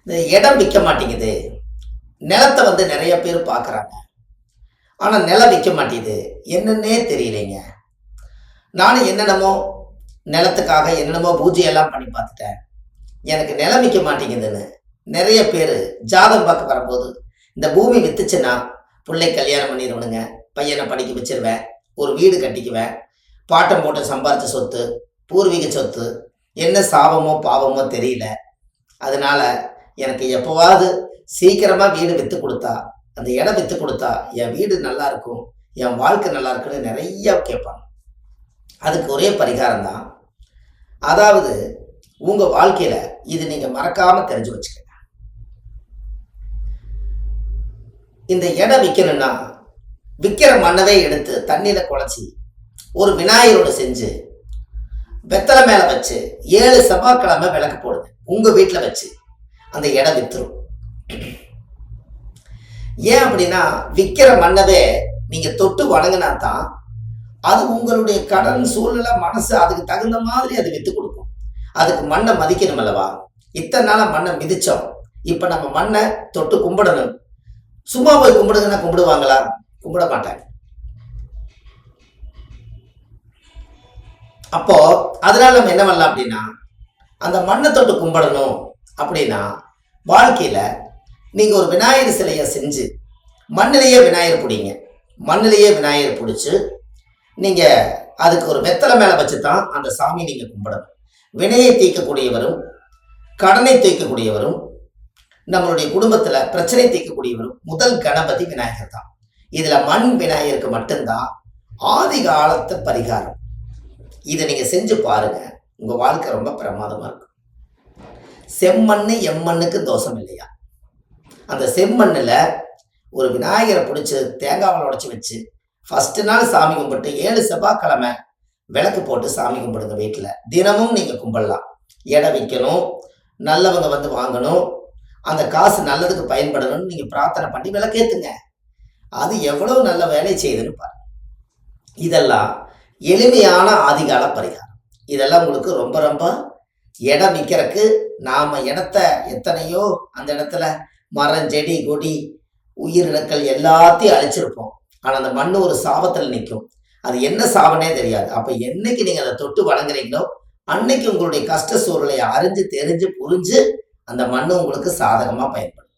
இந்த இடம் விற்க மாட்டேங்குது. நிலத்தை வந்து நிறைய பேர் பார்க்குறாங்க. ஆனால் நிலம் விற்க மாட்டேங்குது. என்னன்னே தெரியலைங்க. நானும் என்னென்னமோ நிலத்துக்காக என்னென்னமோ பூஜையெல்லாம் பண்ணி பார்த்துட்டேன். எனக்கு நிலம் விற்க மாட்டேங்குதுன்னு நிறைய பேர் ஜாதகம் பார்க்க வரும்போது, இந்த பூமி வித்துச்சுன்னா பிள்ளை கல்யாணம் பண்ணிடுவனுங்க, பையனை படிக்க வச்சிருவேன், ஒரு வீடு கட்டிக்குவேன், பாட்டம் போட்டு சம்பாரிச்ச சொத்து, பூர்வீக சொத்து, என்ன சாபமோ பாவமோ தெரியல. அதனால எனக்கு எப்போவாவது சீக்கிரமாக வீடு விற்று கொடுத்தா, அந்த இடம் விற்று கொடுத்தா என் வீடு நல்லா இருக்கும், என் வாழ்க்கை நல்லா இருக்குன்னு நிறைய கேட்பாங்க. அதுக்கு ஒரே பரிகாரம் தான். அதாவது உங்கள் வாழ்க்கையில் இது நீங்கள் மறக்காமல் தெரிஞ்சு வச்சுக்கங்க. இந்த இடம் விற்கணும்னா விற்கிற மண்ணவே எடுத்து தண்ணியில் குழச்சி ஒரு விநாயகரோடு செஞ்சு வெத்தலை மேலே வச்சு 7 செவ்வாய்க்கிழமை விளக்கு போடுங்க. உங்கள் வீட்டில் வச்சு அந்த இடம் வித்துரும். ஏன் அப்படின்னா, விற்கிற மண்ணவே நீங்கள் தொட்டு வணங்கினா தான் அது உங்களுடைய கடன் சூழ்நிலை மனசு அதுக்கு தகுந்த மாதிரி அது வித்து கொடுக்கும். அதுக்கு மண்ணை மதிக்கணும் அல்லவா? இத்தனை நாளாக மண்ணை மிதிச்சோம், இப்போ நம்ம மண்ணை தொட்டு கும்பிடணும். சும்மா போய் கும்பிடுங்கன்னா கும்பிடுவாங்களா? கும்பிட மாட்டாங்க. அப்போ அதனால நம்ம என்ன பண்ணலாம் அப்படின்னா, அந்த மண்ணை தொட்டு கும்பிடணும் அப்படின்னா வாழ்க்கையில நீங்க ஒரு விநாயகர் சிலையை செஞ்சு மண்ணிலேயே விநாயகர் பிடிங்க. மண்ணிலேயே விநாயகர் பிடிச்சி நீங்க அதுக்கு ஒரு வெத்தலை மேல வச்சு தான் அந்த சாமி நீங்க கும்பிடணும். வினையை தீர்க்கக்கூடியவரும், கடனை தீர்க்கக்கூடியவரும், நம்மளுடைய குடும்பத்துல பிரச்சனை தீர்க்கக்கூடியவரும் முதல் கணபதி விநாயகர் தான். இதுல மண் விநாயகருக்கு மட்டும்தான் ஆதி காலத்து பரிகாரம். இதை நீங்க செஞ்சு பாருங்க, உங்க வாழ்க்கை ரொம்ப பிரமாதமா இருக்கும். செம்மண்ணு எம்மண்ணுக்கு தோஷம் இல்லையா? அந்த செம்மண்ணில் ஒரு விநாயகரை பிடிச்சி தேங்காவை உடைச்சி வச்சு ஃபஸ்ட்டு நாள் சாமி கும்பிட்டு 7 செவ்வாய்க்கிழமை விளக்கு போட்டு சாமி கும்பிடுங்க. வீட்டில் தினமும் நீங்கள் கும்பிடலாம். இடம் விற்கணும், நல்லவங்க வந்து வாங்கணும், அந்த காசு நல்லதுக்கு பயன்படணும்னு நீங்கள் பிரார்த்தனை பண்ணி விளக்கேற்றுங்க. அது எவ்வளோ நல்ல வேலை செய்யுதுன்னு பாருங்க. இதெல்லாம் எளிமையான ஆதிகால பரிகாரம். இதெல்லாம் உங்களுக்கு ரொம்ப ரொம்ப இடம் விற்கிறதுக்கு நாம் இடத்த எத்தனையோ அந்த இடத்துல மரம் செடி கொடி உயிரினங்கள் எல்லாத்தையும் அழிச்சிருப்போம். ஆனால் அந்த மண் ஒரு சாபத்தில் நிற்கும். அது என்ன சாபனே தெரியாது. அப்போ என்னைக்கு நீங்கள் அதை தொட்டு வணங்குறீங்களோ அன்னைக்கு உங்களுடைய கஷ்ட சூழ்நிலையை அறிஞ்சு தெரிஞ்சு புரிஞ்சு அந்த மண் உங்களுக்கு சாதகமாக பயன்படும்.